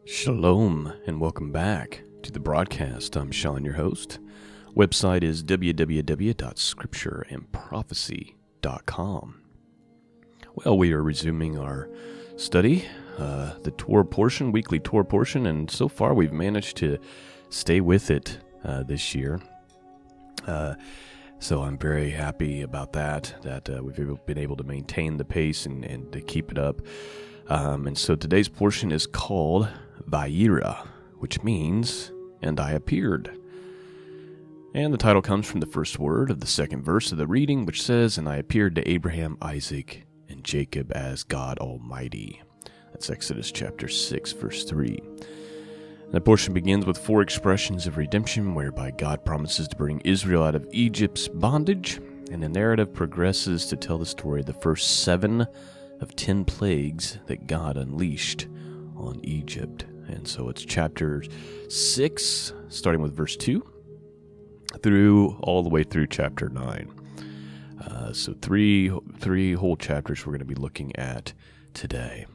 Shalom and welcome back to the broadcast. I'm Sean, your host. Website is www.scriptureandprophecy.com. Well, we are resuming our study, the Torah portion, weekly Torah portion, and so far we've managed to stay with it this year. So I'm very happy about that we've been able to maintain the pace and to keep it up. And so today's portion is called Vaera, which means, and I appeared. And the title comes from the first word of the second verse of the reading, which says, "And I appeared to Abraham, Isaac, and Jacob as God Almighty." That's Exodus chapter 6, verse 3. And the portion begins with four expressions of redemption, whereby God promises to bring Israel out of Egypt's bondage, and the narrative progresses to tell the story of the first 7 of 10 plagues that God unleashed on Egypt. And so it's chapter 6, starting with verse 2, all the way through chapter 9. So three whole chapters we're going to be looking at today.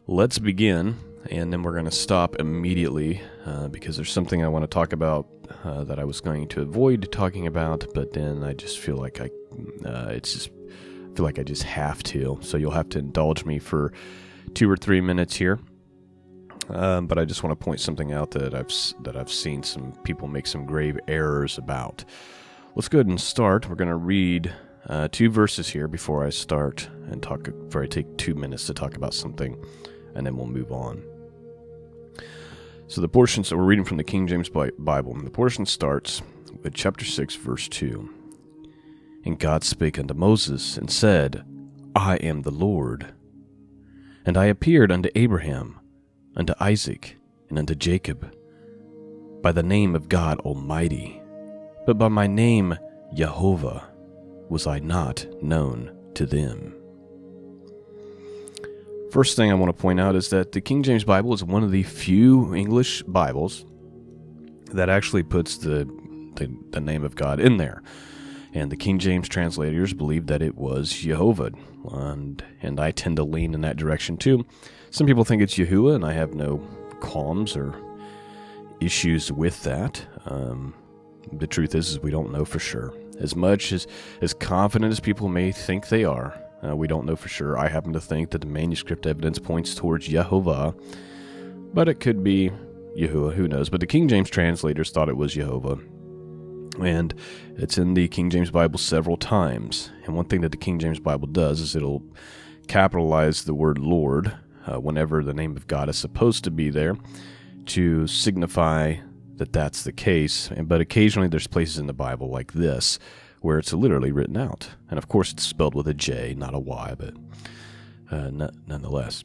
Let's begin, and then we're going to stop immediately because there's something I want to talk about that I was going to avoid talking about, but then I just feel like I just have to. So you'll have to indulge me for 2 or 3 minutes here. But I just want to point something out that I've seen some people make some grave errors about. Let's go ahead and start. We're going to read 2 verses here before I start and before I take 2 minutes to talk about something, and then we'll move on. So we're reading from the King James Bible, and the portion starts with chapter 6, verse 2. "And God spake unto Moses, and said, I am the Lord. And I appeared unto Abraham, unto Isaac, and unto Jacob, by the name of God Almighty, but by my name Jehovah was I not known to them." First thing I want to point out is that the King James Bible is one of the few English Bibles that actually puts the name of God in there. And the King James translators believe that it was Jehovah, and I tend to lean in that direction too. Some people think it's Yahuwah, and I have no qualms or issues with that. The truth is we don't know for sure. As much as confident as people may think they are, we don't know for sure. I happen to think that the manuscript evidence points towards Yehovah, but it could be Yahuwah, who knows. But the King James translators thought it was Jehovah. And it's in the King James Bible several times. And one thing that the King James Bible does is it'll capitalize the word Lord whenever the name of God is supposed to be there to signify that that's the case. But occasionally there's places in the Bible like this where it's literally written out. And of course it's spelled with a J, not a Y, but nonetheless.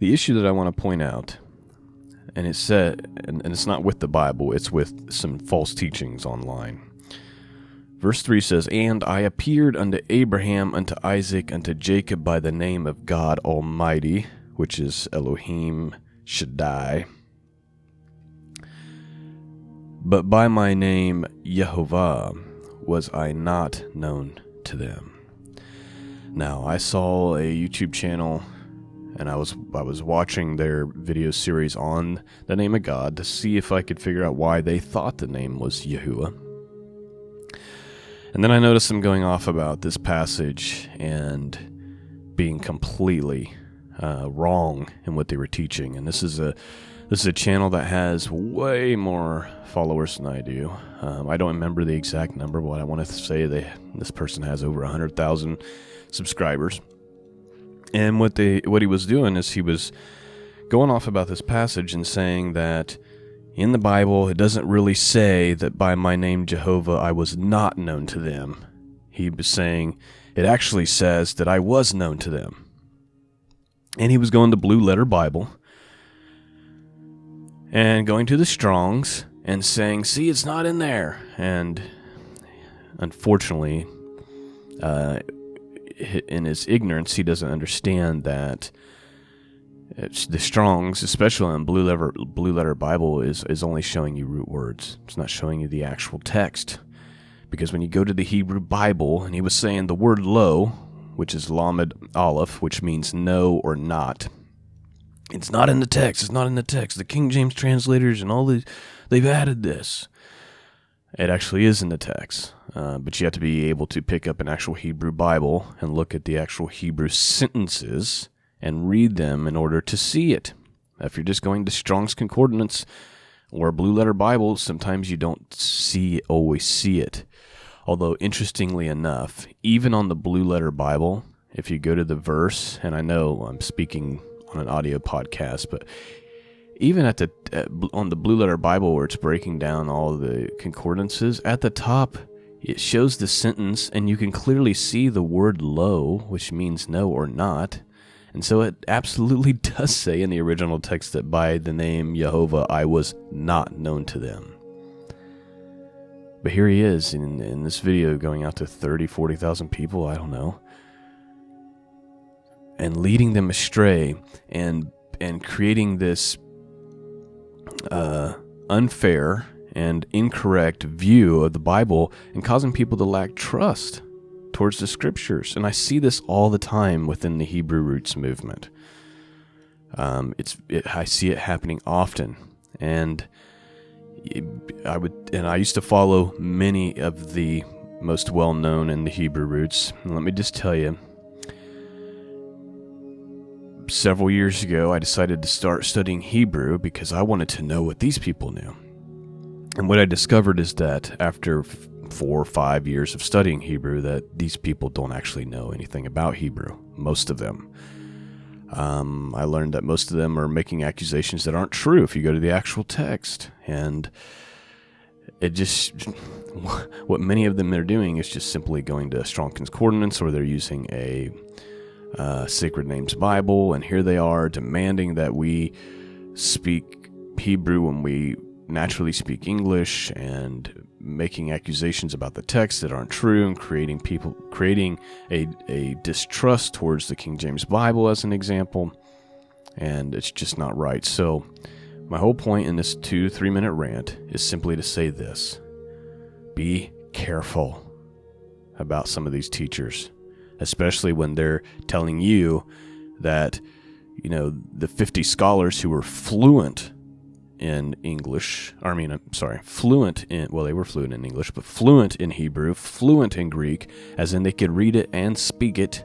The issue that I want to point out, and it's said, and it's not with the Bible, it's with some false teachings online. Verse 3 says, "And I appeared unto Abraham, unto Isaac, unto Jacob by the name of God Almighty," which is Elohim Shaddai, "but by my name Jehovah was I not known to them." Now, I saw a YouTube channel, and I was watching their video series on the name of God to see if I could figure out why they thought the name was Yahuwah. And then I noticed them going off about this passage and being completely wrong in what they were teaching. And this is a channel that has way more followers than I do. I don't remember the exact number, but I want to say this person has over 100,000 subscribers. And what he was doing is he was going off about this passage and saying that in the Bible it doesn't really say that by my name Jehovah I was not known to them. He was saying it actually says that I was known to them. And he was going to Blue Letter Bible and going to the Strongs and saying, "See, it's not in there." And unfortunately, in his ignorance, he doesn't understand that the Strongs, especially in Blue Letter Bible, is only showing you root words. It's not showing you the actual text. Because when you go to the Hebrew Bible, and he was saying the word lo, which is Lamed Aleph, which means no or not. It's not in the text. It's not in the text. The King James translators and all these, they've added this. It actually is in the text, but you have to be able to pick up an actual Hebrew Bible and look at the actual Hebrew sentences and read them in order to see it. If you're just going to Strong's Concordance or a Blue Letter Bible, sometimes you don't always see it. Although, interestingly enough, even on the Blue Letter Bible, if you go to the verse, and I know I'm speaking on an audio podcast, but even on the Blue Letter Bible where it's breaking down all the concordances, at the top it shows the sentence and you can clearly see the word lo, which means no or not. And so it absolutely does say in the original text that by the name Jehovah I was not known to them. But here he is in this video going out to 30,000, 40,000 people, I don't know, and leading them astray and creating this unfair and incorrect view of the Bible and causing people to lack trust towards the scriptures. And I see this all the time within the Hebrew Roots movement. I see it happening often, and I used to follow many of the most well-known in the Hebrew Roots. And let me just tell you, several years ago, I decided to start studying Hebrew because I wanted to know what these people knew. And what I discovered is that after 4 or 5 years of studying Hebrew, that these people don't actually know anything about Hebrew, most of them. I learned that most of them are making accusations that aren't true if you go to the actual text. And what many of them are doing is just simply going to Strong Concordance, or they're using a Sacred Names Bible, and here they are demanding that we speak Hebrew when we naturally speak English, and making accusations about the text that aren't true, and creating a distrust towards the King James Bible as an example, and it's just not right. So my whole point in this 2-3 minute rant is simply to say this: be careful about some of these teachers, especially when they're telling you that, the 50 scholars who were fluent in English, they were fluent in English, but fluent in Hebrew, fluent in Greek, as in they could read it and speak it,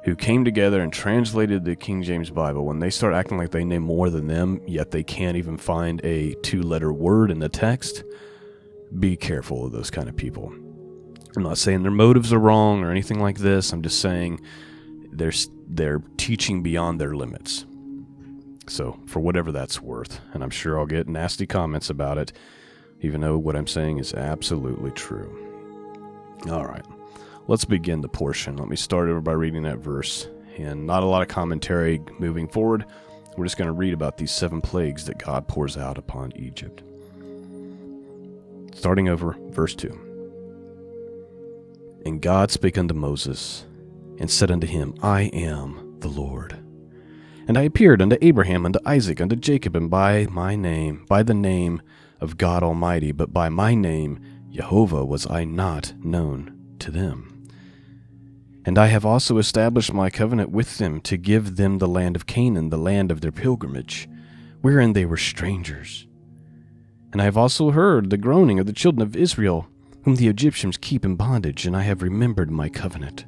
who came together and translated the King James Bible, when they start acting like they know more than them, yet they can't even find a 2-letter word in the text, be careful of those kind of people. I'm not saying their motives are wrong or anything like this. I'm just saying they're teaching beyond their limits. So, for whatever that's worth, and I'm sure I'll get nasty comments about it, even though what I'm saying is absolutely true. All right, let's begin the portion. Let me start over by reading that verse, and not a lot of commentary moving forward. We're just going to read about these 7 plagues that God pours out upon Egypt. Starting over verse 2. And God spake unto Moses, and said unto him, I am the Lord. And I appeared unto Abraham, unto Isaac, unto Jacob, and by the name of God Almighty, but by my name, Jehovah, was I not known to them. And I have also established my covenant with them, to give them the land of Canaan, the land of their pilgrimage, wherein they were strangers. And I have also heard the groaning of the children of Israel, whom the Egyptians keep in bondage, and I have remembered my covenant.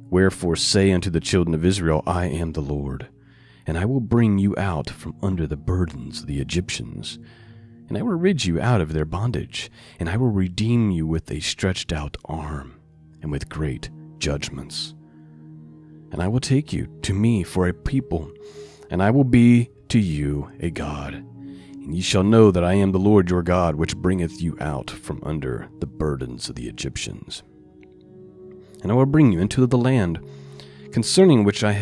Wherefore say unto the children of Israel, I am the Lord, and I will bring you out from under the burdens of the Egyptians, and I will rid you out of their bondage, and I will redeem you with a stretched out arm, and with great judgments. And I will take you to me for a people, and I will be to you a God. And ye shall know that I am the Lord your God, which bringeth you out from under the burdens of the Egyptians. And I will bring you into the land concerning which I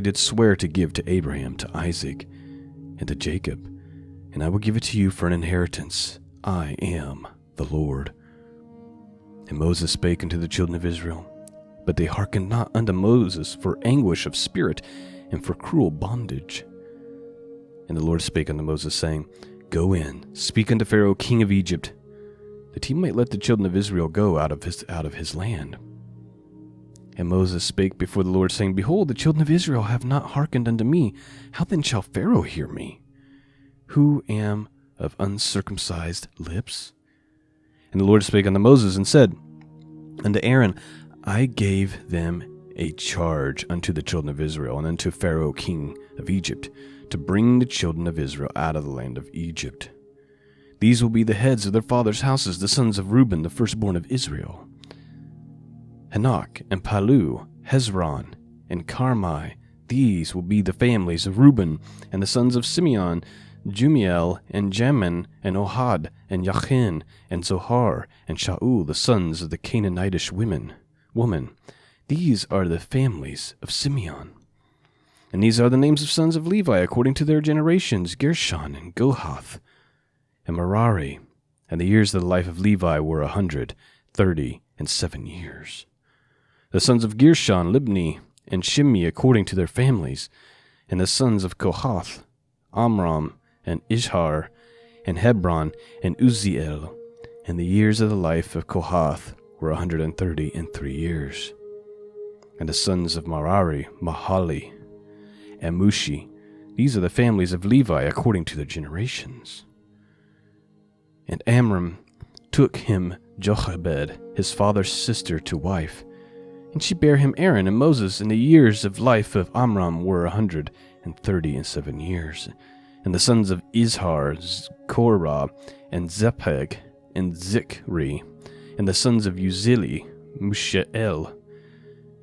did swear to give to Abraham, to Isaac, and to Jacob, and I will give it to you for an inheritance. I am the Lord. And Moses spake unto the children of Israel, but they hearkened not unto Moses for anguish of spirit and for cruel bondage. And the Lord spake unto Moses, saying, Go in, speak unto Pharaoh king of Egypt, that he might let the children of Israel go out of his land. And Moses spake before the Lord, saying, Behold, the children of Israel have not hearkened unto me. How then shall Pharaoh hear me, who am of uncircumcised lips? And the Lord spake unto Moses, and said unto Aaron, I gave them a charge unto the children of Israel, and unto Pharaoh king of Egypt, to bring the children of Israel out of the land of Egypt. These will be the heads of their fathers' houses, the sons of Reuben, the firstborn of Israel. Hanok and Palu, Hezron and Carmi, these will be the families of Reuben, and the sons of Simeon, Jumiel and Jamin and Ohad and Yachin and Zohar and Shaul, the sons of the Canaanitish woman. These are the families of Simeon. And these are the names of sons of Levi according to their generations, Gershon and Gohath and Merari. And the years of the life of Levi were 137 years. The sons of Gershon, Libni and Shimei according to their families. And the sons of Kohath, Amram and Ishar and Hebron and Uzziel. And the years of the life of Kohath were 133 years. And the sons of Merari, Mahali and Mushi. These are the families of Levi according to their generations. And Amram took him Jochebed, his father's sister, to wife. And she bare him Aaron and Moses, and the years of life of Amram were 137 years. And the sons of Izhar, Korah, and Zepheg, and Zikri, and the sons of Uzili, Mushael,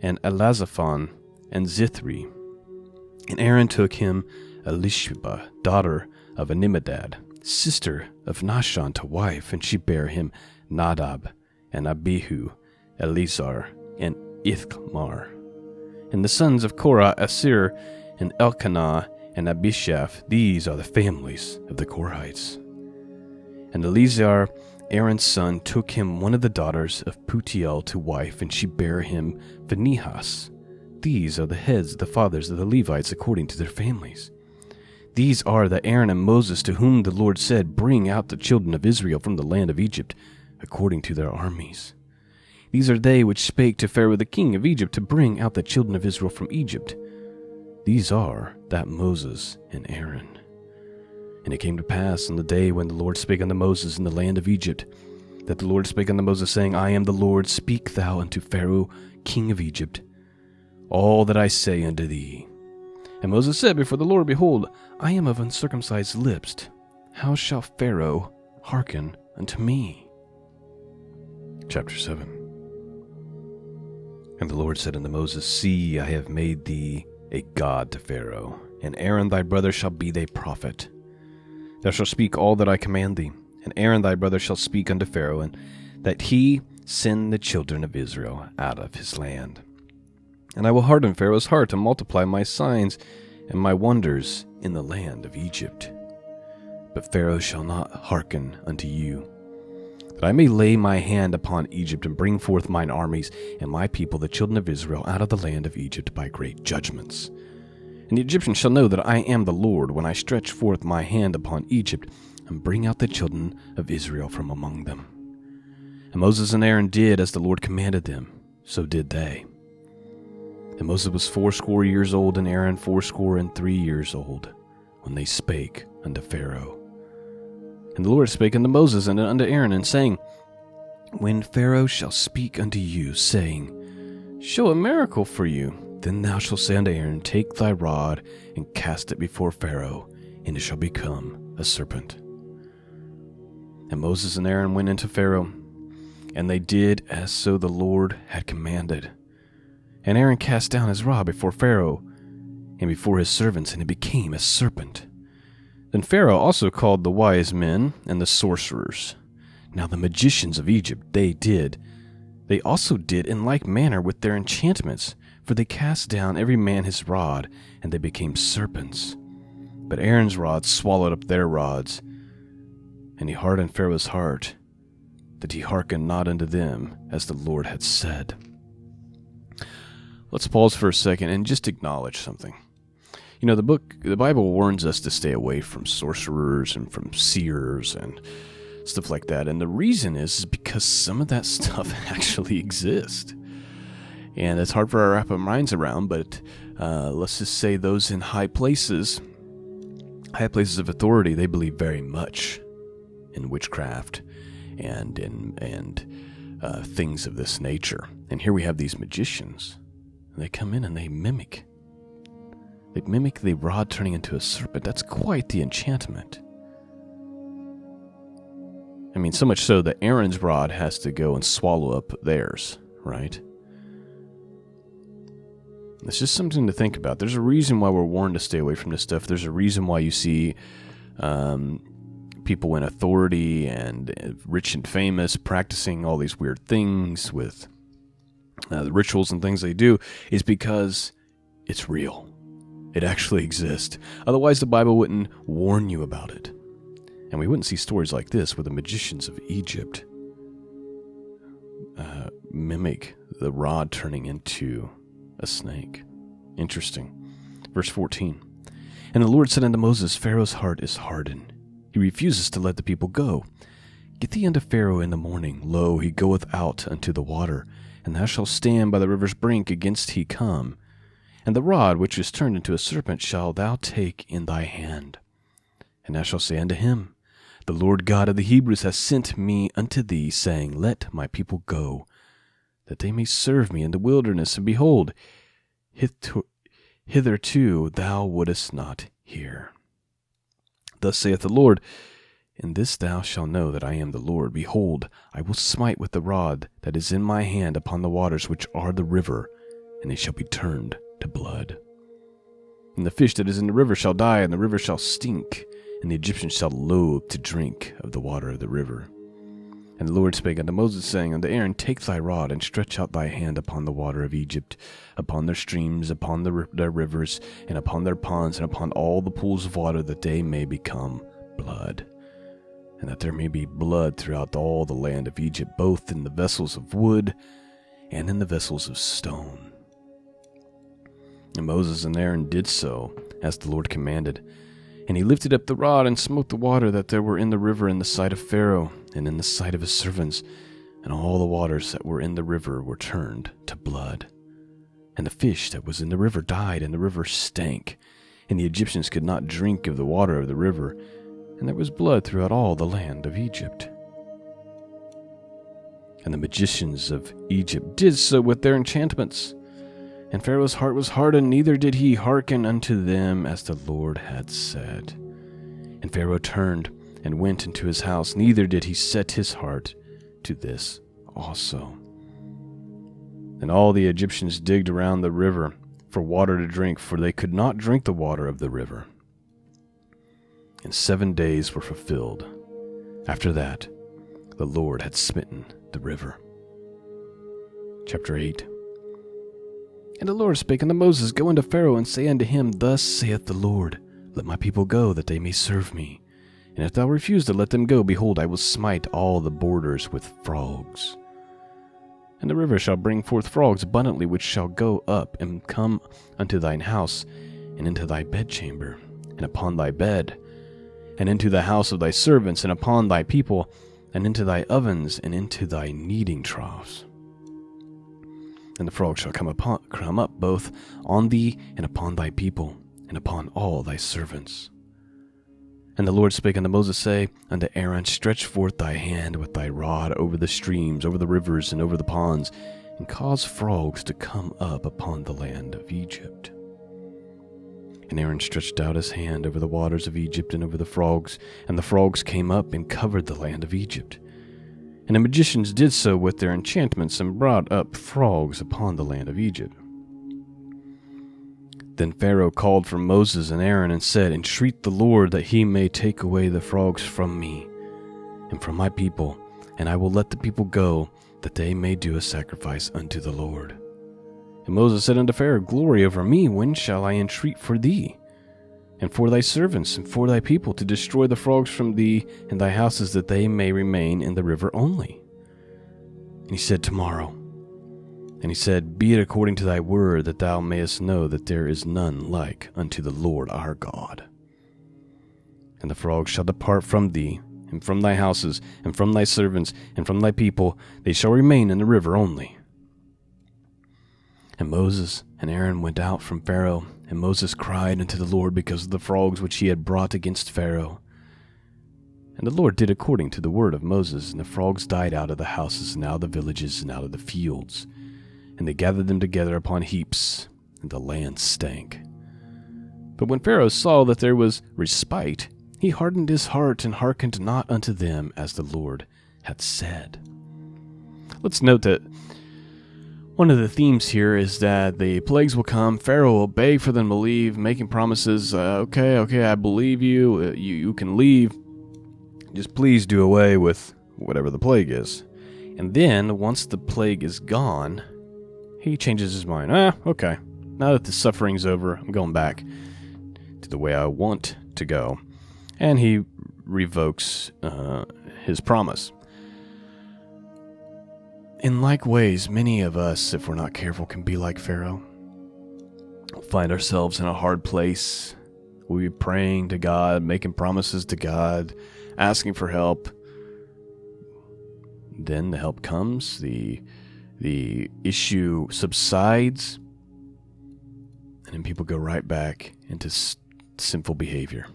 and Elazaphan, and Zithri. And Aaron took him Elisheba, daughter of Animadad, sister of Nahshon, to wife, and she bare him Nadab, and Abihu, Eleazar, and Ithmar. And the sons of Korah, Asir, and Elkanah, and Abishaph, these are the families of the Korahites. And Eleazar, Aaron's son, took him one of the daughters of Putiel to wife, and she bare him Phinehas. These are the heads of the fathers of the Levites according to their families. These are the Aaron and Moses to whom the Lord said, Bring out the children of Israel from the land of Egypt, according to their armies. These are they which spake to Pharaoh the king of Egypt to bring out the children of Israel from Egypt. These are that Moses and Aaron. And it came to pass on the day when the Lord spake unto Moses in the land of Egypt, that the Lord spake unto Moses, saying, I am the Lord, speak thou unto Pharaoh king of Egypt all that I say unto thee. And Moses said before the Lord, Behold, I am of uncircumcised lips. How shall Pharaoh hearken unto me? Chapter 7. And the Lord said unto Moses, See, I have made thee a god to Pharaoh, and Aaron thy brother shall be thy prophet. Thou shalt speak all that I command thee, and Aaron thy brother shall speak unto Pharaoh, and that he send the children of Israel out of his land. And I will harden Pharaoh's heart to multiply my signs and my wonders in the land of Egypt. But Pharaoh shall not hearken unto you, that I may lay my hand upon Egypt and bring forth mine armies and my people, the children of Israel, out of the land of Egypt by great judgments. And the Egyptians shall know that I am the Lord when I stretch forth my hand upon Egypt and bring out the children of Israel from among them. And Moses and Aaron did as the Lord commanded them, so did they. And Moses was 80 years old, and Aaron 83 years old, when they spake unto Pharaoh. And the Lord spake unto Moses and unto Aaron, and saying, When Pharaoh shall speak unto you, saying, Show a miracle for you, then thou shalt say unto Aaron, Take thy rod, and cast it before Pharaoh, and it shall become a serpent. And Moses and Aaron went into Pharaoh, and they did as so the Lord had commanded. And Aaron cast down his rod before Pharaoh, and before his servants, and it became a serpent. Then Pharaoh also called the wise men and the sorcerers. Now the magicians of Egypt, they also did in like manner with their enchantments, for they cast down every man his rod, and they became serpents. But Aaron's rod swallowed up their rods, and he hardened Pharaoh's heart, that he hearkened not unto them, as the Lord had said. Let's pause for a second and just acknowledge something. You know, the Bible warns us to stay away from sorcerers and from seers and stuff like that. And the reason is because some of that stuff actually exists. And it's hard for our wrap our minds around, but let's just say those in high places of authority, they believe very much in witchcraft and in things of this nature. And here we have these magicians. They come in and they mimic the rod turning into a serpent. That's quite the enchantment. I mean, so much so that Aaron's rod has to go and swallow up theirs, right? It's just something to think about. There's a reason why we're warned to stay away from this stuff. There's a reason why you see people in authority and rich and famous practicing all these weird things with the rituals and things they do, is because it's real. It actually exists. Otherwise, the Bible wouldn't warn you about it. And we wouldn't see stories like this where the magicians of Egypt mimic the rod turning into a snake. Interesting. Verse 14. And the Lord said unto Moses, Pharaoh's heart is hardened. He refuses to let the people go. Get thee unto Pharaoh in the morning. Lo, he goeth out unto the water, and thou shalt stand by the river's brink against he come. And the rod which is turned into a serpent shalt thou take in thy hand. And thou shalt say unto him, The Lord God of the Hebrews hath sent me unto thee, saying, Let my people go, that they may serve me in the wilderness. And behold, hitherto thou wouldest not hear. Thus saith the Lord, In this thou shalt know that I am the Lord. Behold, I will smite with the rod that is in my hand upon the waters which are the river, and they shall be turned to blood. And the fish that is in the river shall die, and the river shall stink, and the Egyptians shall loathe to drink of the water of the river. And the Lord spake unto Moses, saying unto Aaron, Take thy rod, and stretch out thy hand upon the water of Egypt, upon their streams, upon their rivers, and upon their ponds, and upon all the pools of water, that they may become blood. And that there may be blood throughout all the land of Egypt, both in the vessels of wood and in the vessels of stone. And Moses and Aaron did so, as the Lord commanded. And he lifted up the rod, and smote the water that there were in the river in the sight of Pharaoh, and in the sight of his servants. And all the waters that were in the river were turned to blood. And the fish that was in the river died, and the river stank. And the Egyptians could not drink of the water of the river, and there was blood throughout all the land of Egypt. And the magicians of Egypt did so with their enchantments. And Pharaoh's heart was hardened, neither did he hearken unto them as the Lord had said. And Pharaoh turned and went into his house, neither did he set his heart to this also. And all the Egyptians digged around the river for water to drink, for they could not drink the water of the river. And 7 days were fulfilled. After that, the Lord had smitten the river. Chapter 8. And the Lord spake unto Moses, Go unto Pharaoh, and say unto him, Thus saith the Lord, Let my people go, that they may serve me. And if thou refuse to let them go, behold, I will smite all the borders with frogs. And the river shall bring forth frogs abundantly, which shall go up and come unto thine house, and into thy bedchamber, and upon thy bed, and into the house of thy servants, and upon thy people, and into thy ovens, and into thy kneading troughs. And the frog shall come up both on thee and upon thy people, and upon all thy servants. And the Lord spake unto Moses, say unto Aaron, Stretch forth thy hand with thy rod over the streams, over the rivers, and over the ponds, and cause frogs to come up upon the land of Egypt. And Aaron stretched out his hand over the waters of Egypt and over the frogs came up and covered the land of Egypt. And the magicians did so with their enchantments, and brought up frogs upon the land of Egypt. Then Pharaoh called for Moses and Aaron, and said, Entreat the Lord that he may take away the frogs from me, and from my people, and I will let the people go, that they may do a sacrifice unto the Lord. And Moses said unto Pharaoh, Glory over me, when shall I entreat for thee, and for thy servants, and for thy people, to destroy the frogs from thee and thy houses, that they may remain in the river only? And he said, Tomorrow. And he said, Be it according to thy word, that thou mayest know that there is none like unto the Lord our God. And the frogs shall depart from thee, and from thy houses, and from thy servants, and from thy people, they shall remain in the river only. And Moses and Aaron went out from Pharaoh, and Moses cried unto the Lord because of the frogs which he had brought against Pharaoh. And the Lord did according to the word of Moses, and the frogs died out of the houses, and out of the villages, and out of the fields. And they gathered them together upon heaps, and the land stank. But when Pharaoh saw that there was respite, he hardened his heart, and hearkened not unto them, as the Lord had said. Let's note that one of the themes here is that the plagues will come. Pharaoh will beg for them to leave, making promises. Okay, I believe you. You can leave. Just please do away with whatever the plague is. And then, once the plague is gone, he changes his mind. Okay. Now that the suffering's over, I'm going back to the way I want to go. And he revokes his promise. In like ways, many of us, if we're not careful, can be like Pharaoh. We'll find ourselves in a hard place. We'll be praying to God, making promises to God, asking for help. Then the help comes, the issue subsides, and then people go right back into sinful behavior.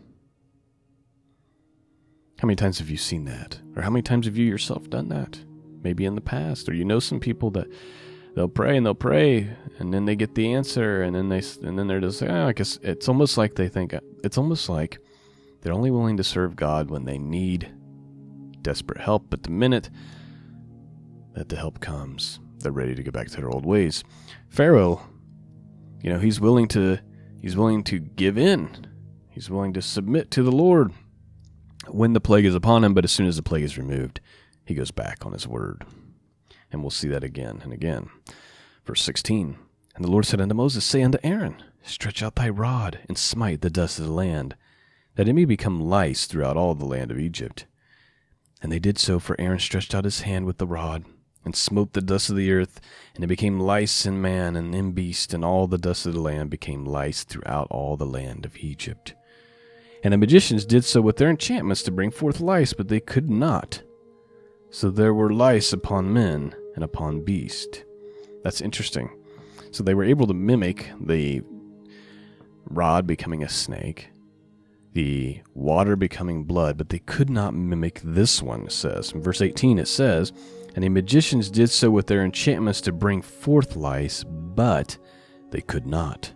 How many times have you seen that? Or how many times have you yourself done that? Maybe in the past, or you know some people that they'll pray, and then they get the answer, and then they're just like, I guess it's almost like they think it's almost like they're only willing to serve God when they need desperate help. But the minute that the help comes, they're ready to go back to their old ways. Pharaoh, he's willing to give in. He's willing to submit to the Lord when the plague is upon him. But as soon as the plague is removed, he goes back on his word. And we'll see that again and again. Verse 16, And the Lord said unto Moses, Say unto Aaron, Stretch out thy rod, and smite the dust of the land, that it may become lice throughout all the land of Egypt. And they did so, for Aaron stretched out his hand with the rod, and smote the dust of the earth, and it became lice in man and in beast, and all the dust of the land became lice throughout all the land of Egypt. And the magicians did so with their enchantments to bring forth lice, but they could not. So there were lice upon men and upon beast. That's interesting. So they were able to mimic the rod becoming a snake, the water becoming blood, but they could not mimic this one, it says. In verse 18 it says, And the magicians did so with their enchantments to bring forth lice, but they could not.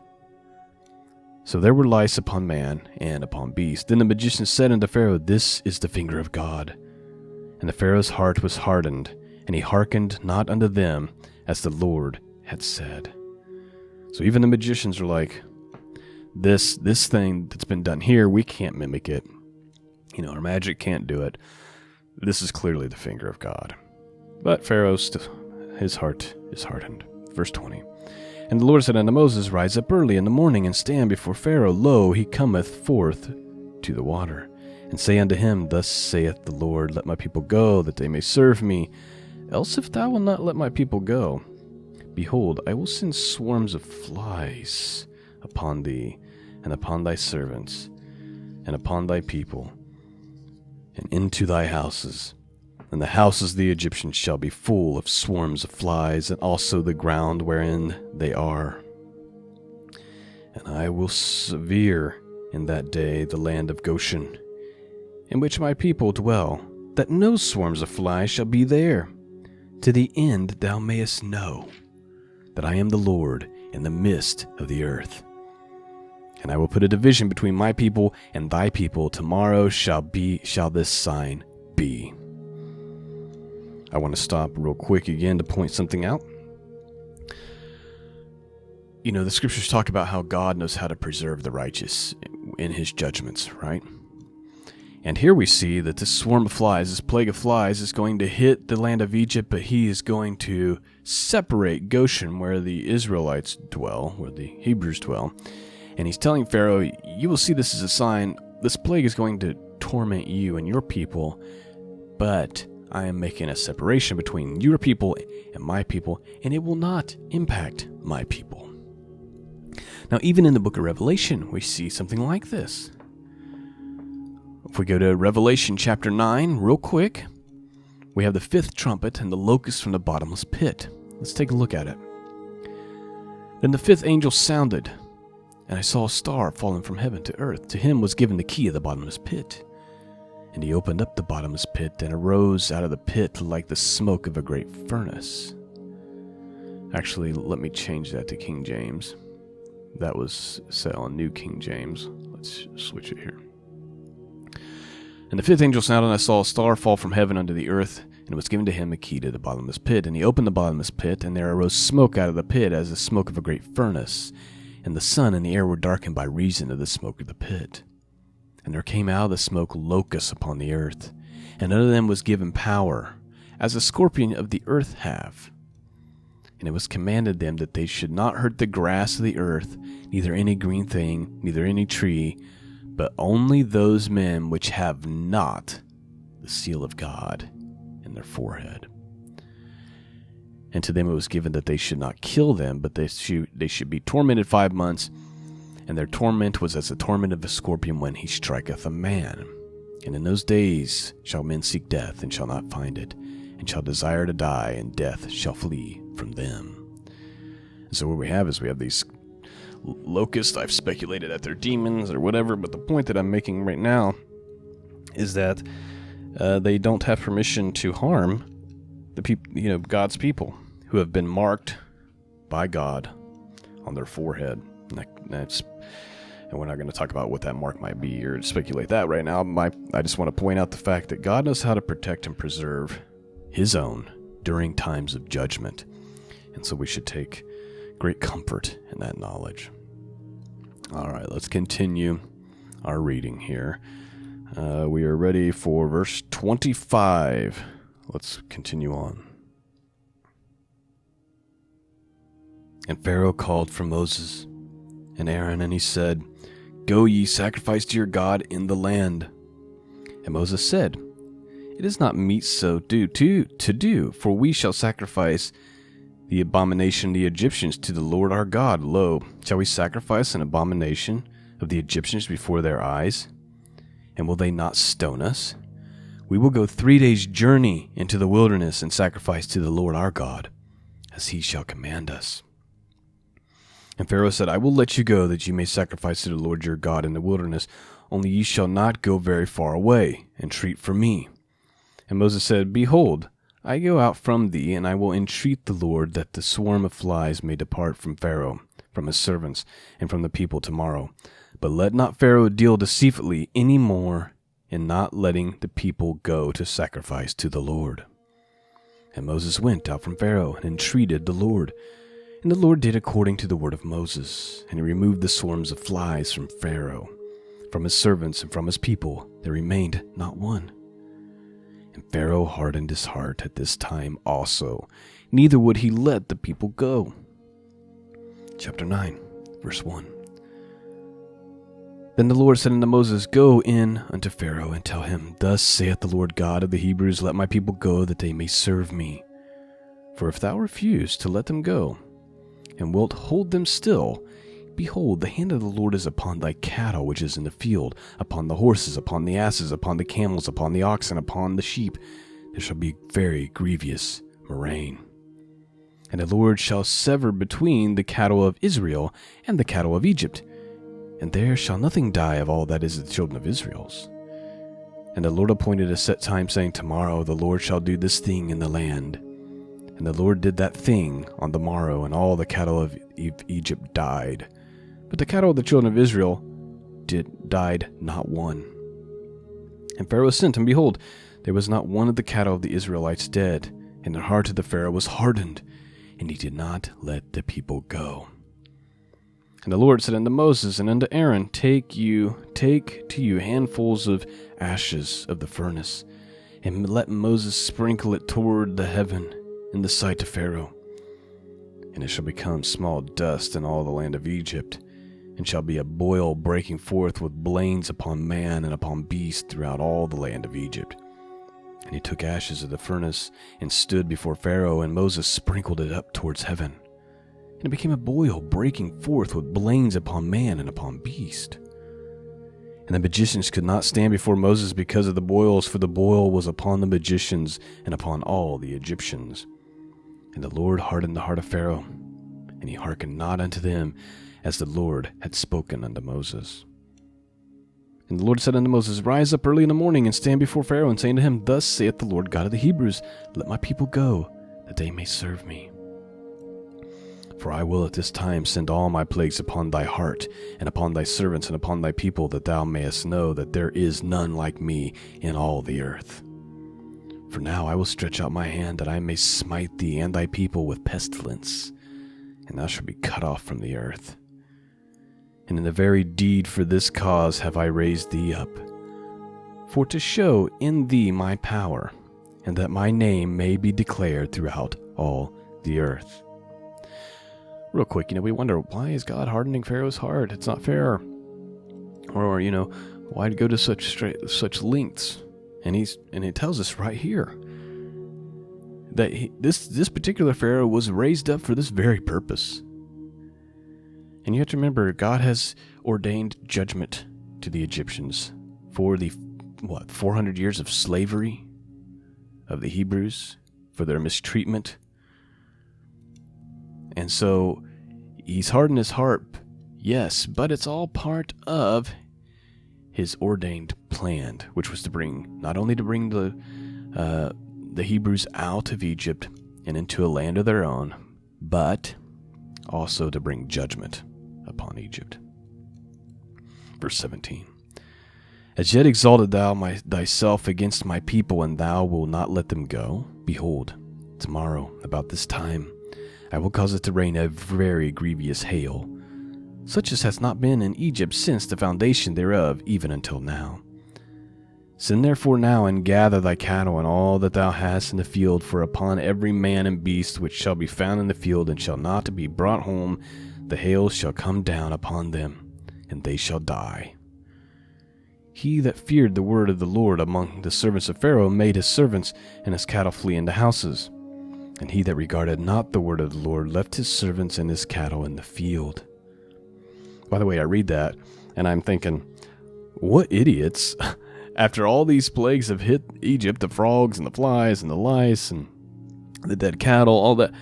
So there were lice upon man and upon beast. Then the magician said unto Pharaoh, This is the finger of God. And the Pharaoh's heart was hardened, and he hearkened not unto them, as the Lord had said. So even the magicians are like, this thing that's been done here, we can't mimic it. Our magic can't do it. This is clearly the finger of God. But Pharaoh's, his heart is hardened. Verse 20. And the Lord said unto Moses, Rise up early in the morning, and stand before Pharaoh. Lo, he cometh forth to the water. And say unto him, Thus saith the Lord, Let my people go, that they may serve me. Else if thou wilt not let my people go, behold, I will send swarms of flies upon thee, and upon thy servants, and upon thy people, and into thy houses. And the houses of the Egyptians shall be full of swarms of flies, and also the ground wherein they are. And I will sever in that day the land of Goshen, in which my people dwell, that no swarms of flies shall be there, to the end thou mayest know that I am the Lord in the midst of the earth. And I will put a division between my people and thy people. Tomorrow shall this sign be. I want to stop real quick again to point something out. The scriptures talk about how God knows how to preserve the righteous in his judgments, right? And here we see that this swarm of flies, this plague of flies, is going to hit the land of Egypt, but he is going to separate Goshen, where the Israelites dwell, where the Hebrews dwell. And he's telling Pharaoh, you will see this as a sign. This plague is going to torment you and your people, but I am making a separation between your people and my people, and it will not impact my people. Now, even in the book of Revelation, we see something like this. If we go to Revelation chapter 9 real quick, we have the fifth trumpet and the locust from the bottomless pit. Let's take a look at it. Then the fifth angel sounded, and I saw a star falling from heaven to earth. To him was given the key of the bottomless pit. And he opened up the bottomless pit, and arose out of the pit like the smoke of a great furnace. Actually, let me change that to King James. That was set on New King James. Let's switch it here. And the fifth angel sounded, and I saw a star fall from heaven unto the earth, and it was given to him a key to the bottomless pit. And he opened the bottomless pit, and there arose smoke out of the pit as the smoke of a great furnace. And the sun and the air were darkened by reason of the smoke of the pit. And there came out of the smoke locusts upon the earth, and unto them was given power, as the scorpion of the earth have. And it was commanded them that they should not hurt the grass of the earth, neither any green thing, neither any tree, but only those men which have not the seal of God in their forehead. And to them it was given that they should not kill them, but they should be tormented 5 months, and their torment was as the torment of a scorpion when he striketh a man. And in those days shall men seek death, and shall not find it, and shall desire to die, and death shall flee from them. And so what we have is we have these locusts. I've speculated that they're demons or whatever, but the point that I'm making right now is that they don't have permission to harm the people, God's people who have been marked by God on their forehead. And we're not going to talk about what that mark might be or speculate that right now. I just want to point out the fact that God knows how to protect and preserve his own during times of judgment. And so we should take great comfort in that knowledge. All right, let's continue our reading here. We are ready for verse 25. Let's continue on. And Pharaoh called for Moses and Aaron, and he said, Go ye, sacrifice to your God in the land. And Moses said, It is not meet so to do, for we shall sacrifice the abomination of the Egyptians to the Lord our God. Lo, shall we sacrifice an abomination of the Egyptians before their eyes? And will they not stone us? We will go 3 days' journey into the wilderness and sacrifice to the Lord our God, as he shall command us. And Pharaoh said, I will let you go, that you may sacrifice to the Lord your God in the wilderness, only ye shall not go very far away, entreat for me. And Moses said, Behold, I go out from thee, and I will entreat the Lord that the swarm of flies may depart from Pharaoh, from his servants, and from the people tomorrow. But let not Pharaoh deal deceitfully any more in not letting the people go to sacrifice to the Lord. And Moses went out from Pharaoh and entreated the Lord. And the Lord did according to the word of Moses, and he removed the swarms of flies from Pharaoh, from his servants, and from his people. There remained not one. And Pharaoh hardened his heart at this time also, neither would he let the people go. Chapter 9, verse 1. Then the Lord said unto Moses, Go in unto Pharaoh, and tell him, Thus saith the Lord God of the Hebrews, Let my people go, that they may serve me. For if thou refuse to let them go, and wilt hold them still, behold, the hand of the Lord is upon thy cattle which is in the field, upon the horses, upon the asses, upon the camels, upon the oxen, upon the sheep. There shall be very grievous murrain. And the Lord shall sever between the cattle of Israel and the cattle of Egypt, and there shall nothing die of all that is the children of Israel's. And the Lord appointed a set time, saying, Tomorrow the Lord shall do this thing in the land. And the Lord did that thing on the morrow, and all the cattle of Egypt died. But the cattle of the children of Israel died not one. And Pharaoh sent, and behold, there was not one of the cattle of the Israelites dead. And the heart of the Pharaoh was hardened, and he did not let the people go. And the Lord said unto Moses and unto Aaron, Take to you handfuls of ashes of the furnace, and let Moses sprinkle it toward the heaven in the sight of Pharaoh. And it shall become small dust in all the land of Egypt, and shall be a boil breaking forth with blains upon man and upon beast throughout all the land of Egypt. And he took ashes of the furnace, and stood before Pharaoh, and Moses sprinkled it up towards heaven. And it became a boil breaking forth with blains upon man and upon beast. And the magicians could not stand before Moses because of the boils, for the boil was upon the magicians and upon all the Egyptians. And the Lord hardened the heart of Pharaoh, And he hearkened not unto them, as the Lord had spoken unto Moses. And the Lord said unto Moses, Rise up early in the morning, and stand before Pharaoh, and say unto him, Thus saith the Lord God of the Hebrews, Let my people go, that they may serve me. For I will at this time send all my plagues upon thy heart, and upon thy servants, and upon thy people, that thou mayest know that there is none like me in all the earth. For now I will stretch out my hand, that I may smite thee and thy people with pestilence, and thou shalt be cut off from the earth. And in the very deed for this cause have I raised thee up, for to show in thee my power, and that my name may be declared throughout all the earth. Real quick, we wonder, why is God hardening Pharaoh's heart? It's not fair. Or, why go to such lengths? And it tells us right here that this particular Pharaoh was raised up for this very purpose. And you have to remember, God has ordained judgment to the Egyptians for the 400 years of slavery of the Hebrews, for their mistreatment. And so he's hardened his heart, yes, but it's all part of his ordained plan, which was not only to bring the Hebrews out of Egypt and into a land of their own, but also to bring judgment upon Egypt. Verse 17. As yet exalted thou thyself against my people, and thou wilt not let them go? Behold, tomorrow, about this time, I will cause it to rain a very grievous hail, such as hath not been in Egypt since the foundation thereof, even until now. Send therefore now, and gather thy cattle and all that thou hast in the field, for upon every man and beast which shall be found in the field, and shall not be brought home, the hail shall come down upon them, and they shall die. He that feared the word of the Lord among the servants of Pharaoh made his servants and his cattle flee into houses. And he that regarded not the word of the Lord left his servants and his cattle in the field. By the way, I read that, and I'm thinking, what idiots. After all these plagues have hit Egypt, the frogs and the flies and the lice and the dead cattle, all that,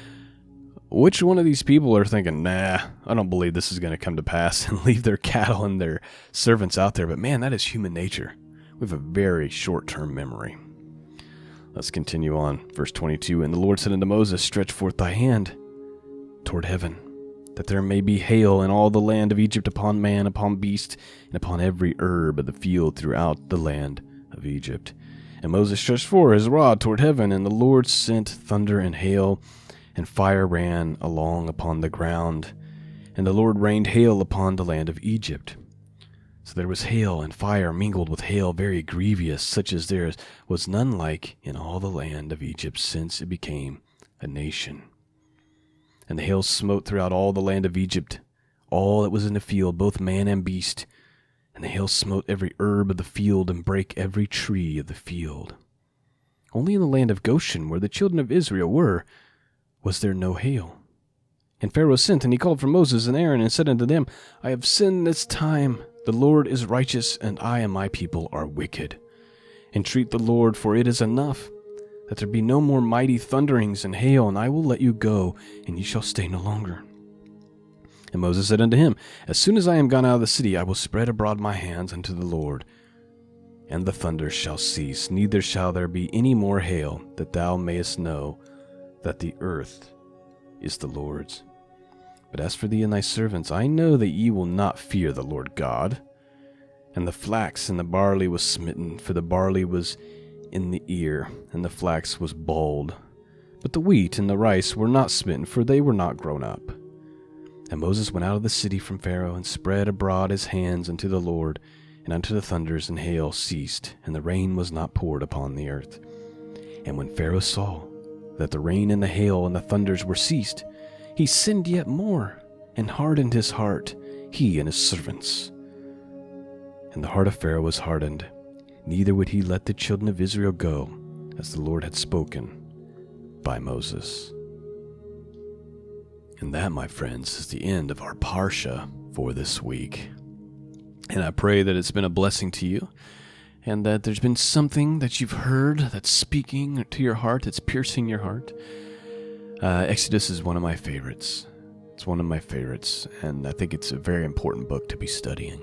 which one of these people are thinking, nah, I don't believe this is going to come to pass, and leave their cattle and their servants out there? But man, that is human nature. We have a very short-term memory. Let's continue on. Verse 22, And the Lord said unto Moses, Stretch forth thy hand toward heaven, that there may be hail in all the land of Egypt, upon man, upon beast, and upon every herb of the field throughout the land of Egypt. And Moses stretched forth his rod toward heaven, and the Lord sent thunder and hail, and fire ran along upon the ground. And the Lord rained hail upon the land of Egypt. So there was hail and fire mingled with hail, very grievous, such as there was none like in all the land of Egypt since it became a nation. And the hail smote throughout all the land of Egypt, all that was in the field, both man and beast. And the hail smote every herb of the field, and brake every tree of the field. Only in the land of Goshen, where the children of Israel were, was there no hail. And Pharaoh sent, and he called for Moses and Aaron, and said unto them, I have sinned this time. The Lord is righteous, and I and my people are wicked. Entreat the Lord, for it is enough, that there be no more mighty thunderings and hail, and I will let you go, and ye shall stay no longer. And Moses said unto him, As soon as I am gone out of the city, I will spread abroad my hands unto the Lord, and the thunder shall cease, neither shall there be any more hail, that thou mayest know that the earth is the Lord's. But as for thee and thy servants, I know that ye will not fear the Lord God. And the flax and the barley was smitten, for the barley was in the ear, and the flax was bald. But the wheat and the rice were not smitten, for they were not grown up. And Moses went out of the city from Pharaoh, and spread abroad his hands unto the Lord, and unto the thunders and hail ceased, and the rain was not poured upon the earth. And when Pharaoh saw that the rain and the hail and the thunders were ceased, he sinned yet more, and hardened his heart, he and his servants. And the heart of Pharaoh was hardened, neither would he let the children of Israel go, as the Lord had spoken by Moses. And that, my friends, is the end of our Parsha for this week. And I pray that it's been a blessing to you, and that there's been something that you've heard that's speaking to your heart, that's piercing your heart. Exodus is one of my favorites. It's one of my favorites, and I think it's a very important book to be studying,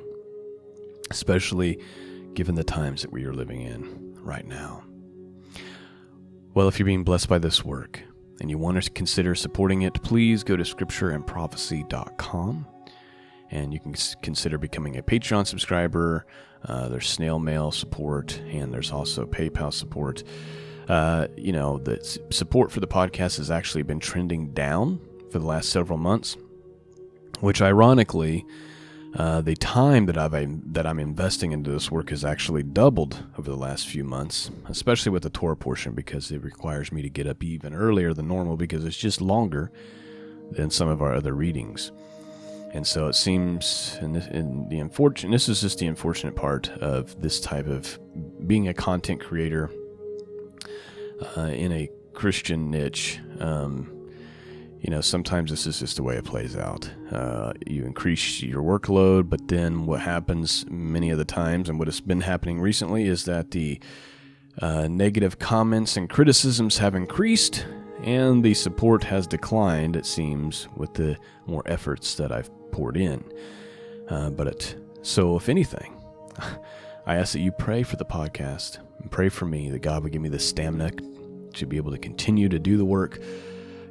especially given the times that we are living in right now. Well, if you're being blessed by this work and you want to consider supporting it, please go to scriptureandprophecy.com, and you can consider becoming a Patreon subscriber. There's snail mail support, and there's also PayPal support. The support for the podcast has actually been trending down for the last several months, which ironically, the time that I'm investing into this work has actually doubled over the last few months, especially with the Torah portion, because it requires me to get up even earlier than normal because it's just longer than some of our other readings. And so it seems, this is just the unfortunate part of this type of being a content creator in a Christian niche. Sometimes this is just the way it plays out. You increase your workload, but then what happens many of the times, and what has been happening recently, is that the negative comments and criticisms have increased, and the support has declined, it seems, with the more efforts that I've poured in. So if anything, I ask that you pray for the podcast and pray for me, that God would give me the stamina to be able to continue to do the work.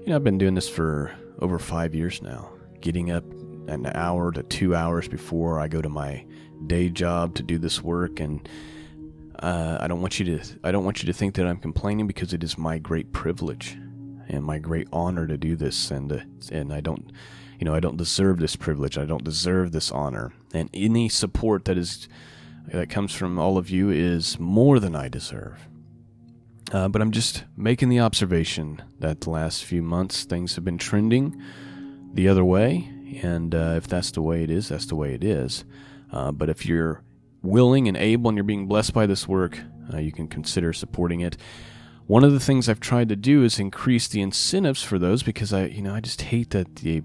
I've been doing this for over 5 years now, getting up an hour to 2 hours before I go to my day job to do this work, and I don't want you to think that I'm complaining, because it is my great privilege and my great honor to do this, and I don't deserve this privilege. I don't deserve this honor, and any support that comes from all of you is more than I deserve. But I'm just making the observation that the last few months things have been trending the other way, and if that's the way it is, that's the way it is. But if you're willing and able and you're being blessed by this work, you can consider supporting it. One of the things I've tried to do is increase the incentives for those, because I just hate that the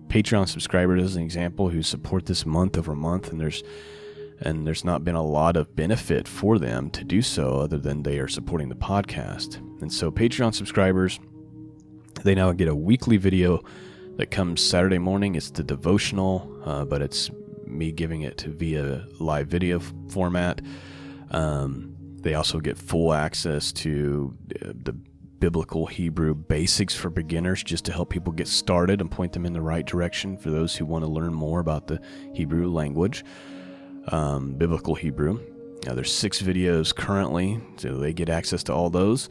Patreon subscribers, as an example, who support this month over month, and there's not been a lot of benefit for them to do so other than they are supporting the podcast. And so Patreon subscribers, they now get a weekly video that comes Saturday morning. It's the devotional, but it's me giving it via live video format. They also get full access to the biblical Hebrew basics for beginners, just to help people get started and point them in the right direction for those who want to learn more about the Hebrew language. Biblical Hebrew. Now, there's 6 videos currently, so they get access to all those.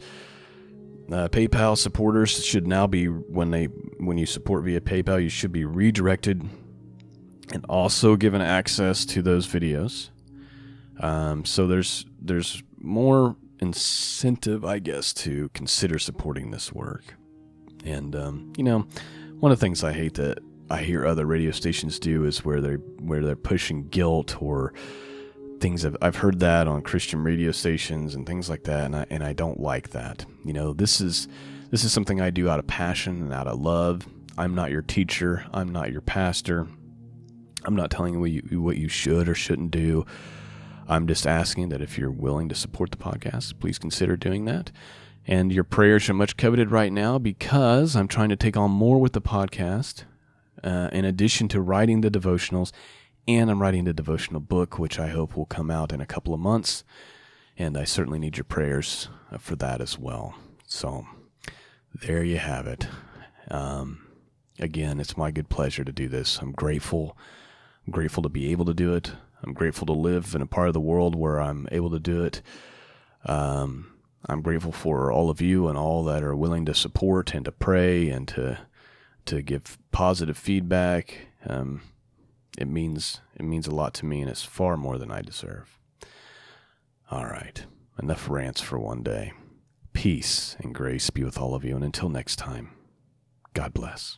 PayPal supporters should now be, when you support via PayPal, you should be redirected and also given access to those videos. So there's more incentive, I guess, to consider supporting this work. And one of the things I hate that I hear other radio stations do is where they're pushing guilt or things. I've heard that on Christian radio stations and things like that, and I don't like that. This is something I do out of passion and out of love. I'm not your teacher. I'm not your pastor. I'm not telling you what you should or shouldn't do. I'm just asking that if you're willing to support the podcast, please consider doing that. And your prayers are much coveted right now, because I'm trying to take on more with the podcast. In addition to writing the devotionals, and I'm writing the devotional book, which I hope will come out in a couple of months, and I certainly need your prayers for that as well. So there you have it. Again, it's my good pleasure to do this. I'm grateful to be able to do it. I'm grateful to live in a part of the world where I'm able to do it. I'm grateful for all of you and all that are willing to support and to pray and to give positive feedback. It means a lot to me, and it's far more than I deserve. All right, enough rants for one day. Peace and grace be with all of you, and until next time, God bless.